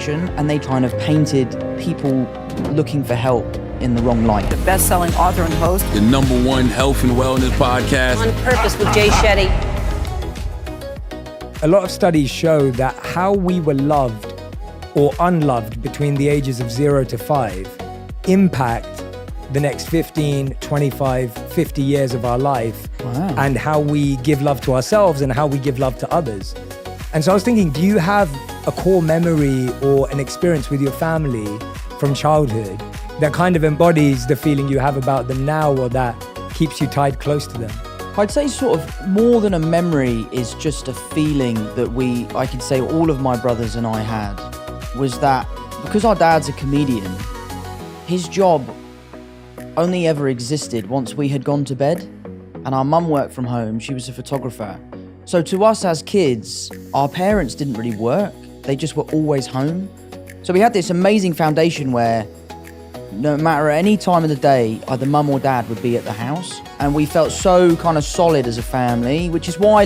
perfection, and they kind of painted people looking for help in the wrong light. The best-selling author and host. The #1 health and wellness podcast. On Purpose with Jay Shetty. A lot of studies show that how we were loved or unloved between the ages of 0 to 5 impact the next 15, 25, 50 years of our life. Wow. And how we give love to ourselves and how we give love to others. And so I was thinking, do you have a core memory or an experience with your family from childhood that kind of embodies the feeling you have about them now, or that keeps you tied close to them? I'd say sort of more than a memory is just a feeling that I could say all of my brothers and I had, was that because our dad's a comedian, his job only ever existed once we had gone to bed, and our mum worked from home. She was a photographer. So to us as kids, our parents didn't really work. They just were always home. So we had this amazing foundation where no matter any time of the day, either mum or dad would be at the house. And we felt so kind of solid as a family, which is why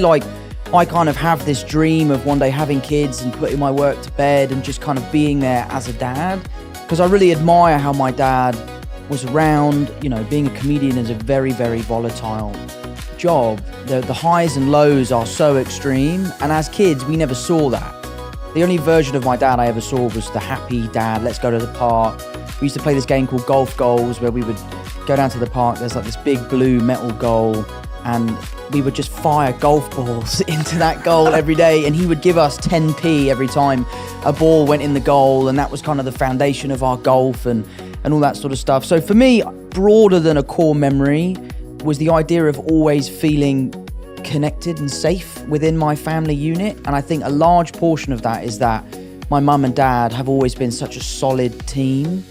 I kind of have this dream of one day having kids and putting my work to bed and just kind of being there as a dad. Because I really admire how my dad was around. Being a comedian is a very, very volatile job. The highs and lows are so extreme, and as kids we never saw that. The only version of my dad I ever saw was the happy dad, let's go to the park. We used to play this game called Golf Goals, where we would go down to the park, there's like this big blue metal goal, and we would just fire golf balls into that goal every day, and he would give us 10p every time a ball went in the goal, and that was kind of the foundation of our golf and all that sort of stuff. So for me, broader than a core memory was the idea of always feeling connected and safe within my family unit. And I think a large portion of that is that my mum and dad have always been such a solid team,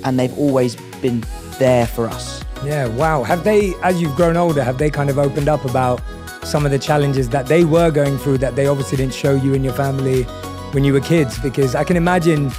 and they've always been there for us. Yeah, wow. Have they, as you've grown older, have they kind of opened up about some of the challenges that they were going through that they obviously didn't show you and your family when you were kids? Because I can imagine,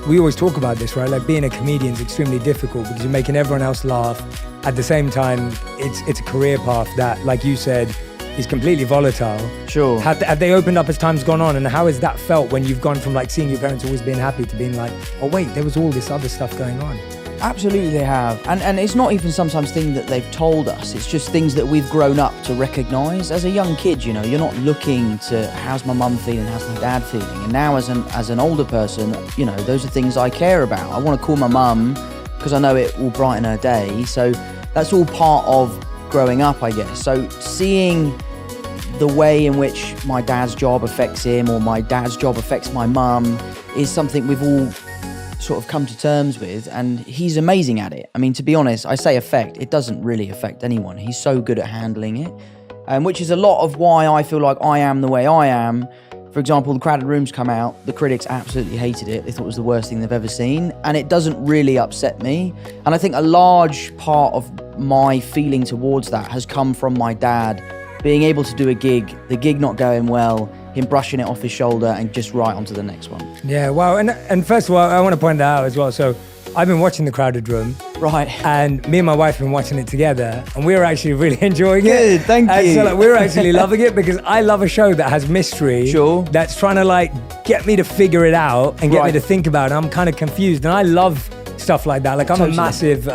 we always talk about this, right? Like being a comedian is extremely difficult because you're making everyone else laugh. At the same time, it's a career path that, like you said, is completely volatile. Sure. Have they opened up as time's gone on? And how has that felt when you've gone from like seeing your parents always being happy to being like, oh wait, there was all this other stuff going on? Absolutely they have. And it's not even sometimes things that they've told us. It's just things that we've grown up to recognise. As a young kid, you're not looking to how's my mum feeling, how's my dad feeling. And now as an older person, those are things I care about. I want to call my mum because I know it will brighten her day. So that's all part of growing up, I guess. So seeing the way in which my dad's job affects him or my dad's job affects my mum is something we've all sort of come to terms with, and he's amazing at it. I mean, to be honest, I say affect, it doesn't really affect anyone. He's so good at handling it, which is a lot of why I feel like I am the way I am. For example, The Crowded Room's come out, the critics absolutely hated it. They thought it was the worst thing they've ever seen, and it doesn't really upset me. And I think a large part of my feeling towards that has come from my dad being able to do a gig, the gig not going well, him brushing it off his shoulder and just right onto the next one. Yeah, wow. And first of all, I want to point that out as well. So I've been watching The Crowded Room. Right. And me and my wife have been watching it together, and we're actually really enjoying it. Good, thank you. So we're actually loving it because I love a show that has mystery. Sure. That's trying to get me to figure it out and get me to think about it. I'm kind of confused, and I love stuff like that. I'm a massive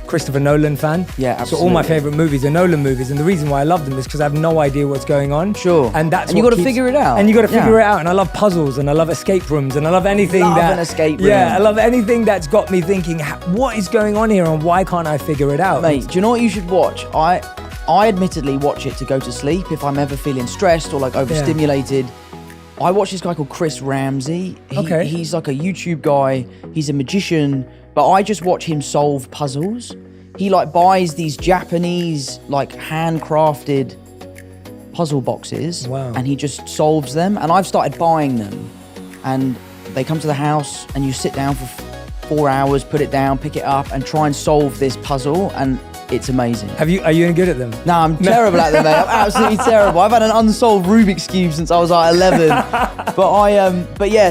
Christopher Nolan fan. Yeah, absolutely. So all my favorite movies are Nolan movies, and the reason why I love them is because I have no idea what's going on. Sure. And you got to figure it out. And you got to figure it out. And I love puzzles, and I love escape rooms, and I love anything an escape room. Yeah, I love anything that's got me thinking, what is going on here, and why can't I figure it out? Mate, do you know what you should watch? I admittedly watch it to go to sleep if I'm ever feeling stressed or overstimulated. I watch this guy called Chris Ramsey. He's like a YouTube guy. He's a magician, but I just watch him solve puzzles. He buys these Japanese handcrafted puzzle boxes. Wow. And he just solves them. And I've started buying them, and they come to the house and you sit down for 4 hours, put it down, pick it up and try and solve this puzzle, and it's amazing. Are you any good at them? No, I'm terrible at them, mate. I'm absolutely terrible. I've had an unsolved Rubik's Cube since I was 11.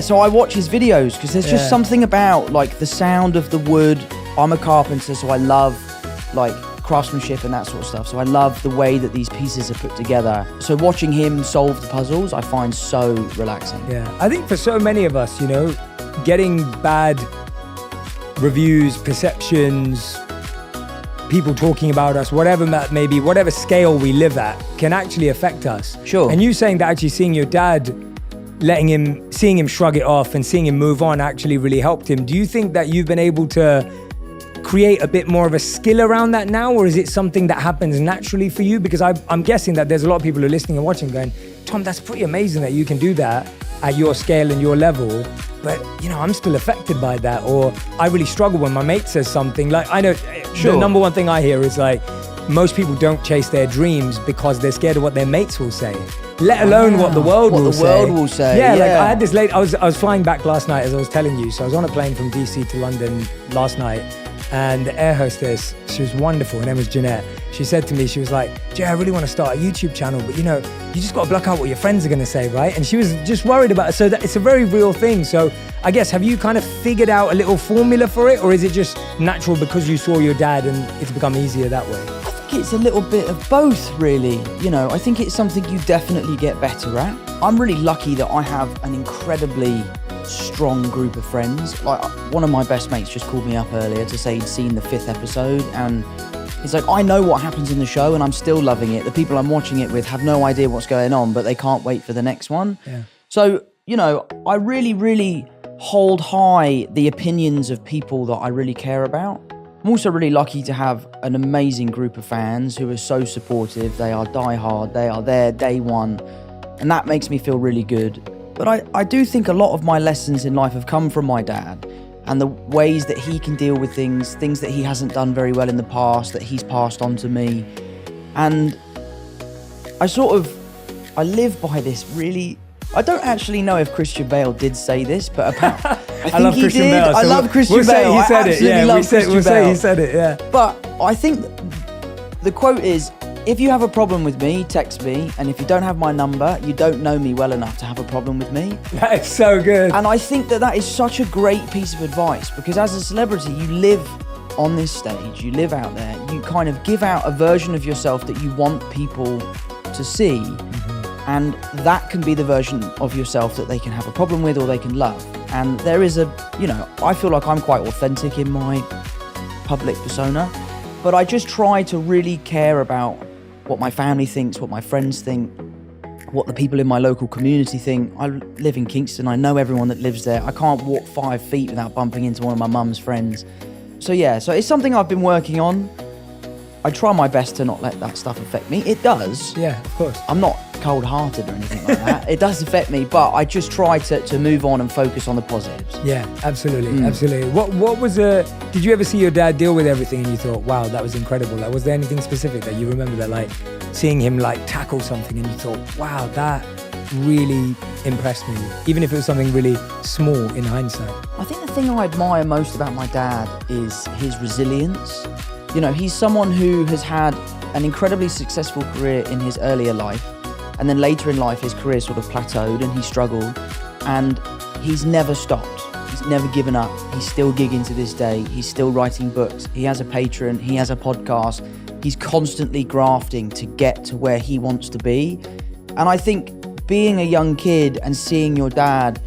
So I watch his videos because there's just something about the sound of the wood. I'm a carpenter, so I love craftsmanship and that sort of stuff. So I love the way that these pieces are put together. So watching him solve the puzzles, I find so relaxing. Yeah, I think for so many of us, you know, getting bad reviews, perceptions, people talking about us, whatever that may be, whatever scale we live at, can actually affect us. Sure. And you saying that actually seeing your dad, seeing him shrug it off and seeing him move on actually really helped him. Do you think that you've been able to create a bit more of a skill around that now, or is it something that happens naturally for you? Because I'm guessing that there's a lot of people who are listening and watching going, Tom, that's pretty amazing that you can do that at your scale and your level, but you know, I'm still affected by that, or I really struggle when my mate says something. Like, I know the number one thing I hear is like, most people don't chase their dreams because they're scared of what their mates will say, let alone what the world will say. Yeah, like I had this I was flying back last night, as I was telling you. So I was on a plane from DC to London last night, and the air hostess, she was wonderful, her name was Jeanette. She said to me, she was like, Jay, I really want to start a YouTube channel, but you know, you just got to block out what your friends are going to say, right? And she was just worried about it. So that it's a very real thing. So I guess, have you kind of figured out a little formula for it, or is it just natural because you saw your dad and it's become easier that way? I think it's a little bit of both, really. You know, I think it's something you definitely get better at. I'm really lucky that I have an incredibly strong group of friends. Like, one of my best mates just called me up earlier to say he'd seen the 5th episode, and he's like, I know what happens in the show and I'm still loving it. The people I'm watching it with have no idea what's going on, but they can't wait for the next one. Yeah. So, you know, I really, really hold high the opinions of people that I really care about. I'm also really lucky to have an amazing group of fans who are so supportive. They are diehard, they are there day one, and that makes me feel really good. But I do think a lot of my lessons in life have come from my dad, and the ways that he can deal with things that he hasn't done very well in the past, that he's passed on to me. And I live by this really, I don't actually know if Christian Bale did say this, but I think love he Christian did. Bale, so I love Christian we'll Bale. Say he said I it. Yeah, love Christian we'll Bale. say he said it, yeah. But I think the quote is, if you have a problem with me, text me. And if you don't have my number, you don't know me well enough to have a problem with me. That is so good. And I think that is such a great piece of advice, because as a celebrity, you live on this stage, you live out there, you kind of give out a version of yourself that you want people to see. Mm-hmm. And that can be the version of yourself that they can have a problem with or they can love. And there is I feel like I'm quite authentic in my public persona, but I just try to really care about what my family thinks, what my friends think, what the people in my local community think. I live in Kingston, I know everyone that lives there. I can't walk 5 feet without bumping into one of my mum's friends. So it's something I've been working on. I try my best to not let that stuff affect me. It does. Yeah, of course. I'm not cold-hearted or anything like that. It does affect me, but I just try to move on and focus on the positives. Yeah, absolutely, absolutely. What was did you ever see your dad deal with everything and you thought, wow, that was incredible? Like, was there anything specific that you remember that, like, seeing him like tackle something and you thought, wow, that really impressed me, even if it was something really small in hindsight? I think the thing I admire most about my dad is his resilience. You know, he's someone who has had an incredibly successful career in his earlier life, and then later in life his career sort of plateaued and he struggled, and he's never stopped. He's never given up. He's still gigging to this day. He's still writing books. He has a Patreon. He has a podcast. He's constantly grafting to get to where he wants to be. And I think being a young kid and seeing your dad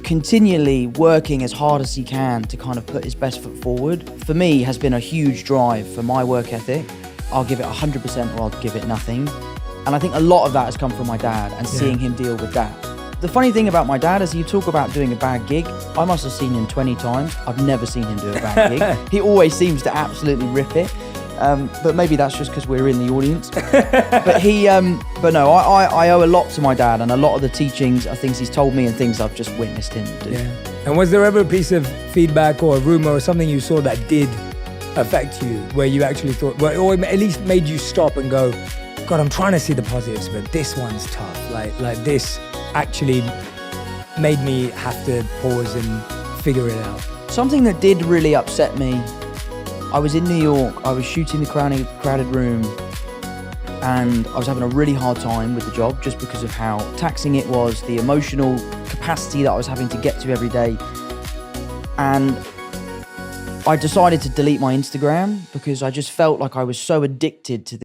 continually working as hard as he can to kind of put his best foot forward, for me, has been a huge drive for my work ethic. I'll give it 100% or I'll give it nothing. And I think a lot of that has come from my dad and seeing him deal with that. The funny thing about my dad is, you talk about doing a bad gig. I must have seen him 20 times. I've never seen him do a bad gig. He always seems to absolutely rip it. But maybe that's just because we're in the audience. But no, I owe a lot to my dad, and a lot of the teachings are things he's told me and things I've just witnessed him do. Yeah. And was there ever a piece of feedback or a rumor or something you saw that did affect you, where you actually thought, well, or at least made you stop and go, God, I'm trying to see the positives, but this one's tough. Like this actually made me have to pause and figure it out. Something that did really upset me, I was in New York, I was shooting The Crowded Room, and I was having a really hard time with the job just because of how taxing it was, the emotional capacity that I was having to get to every day. And I decided to delete my Instagram because I just felt like I was so addicted to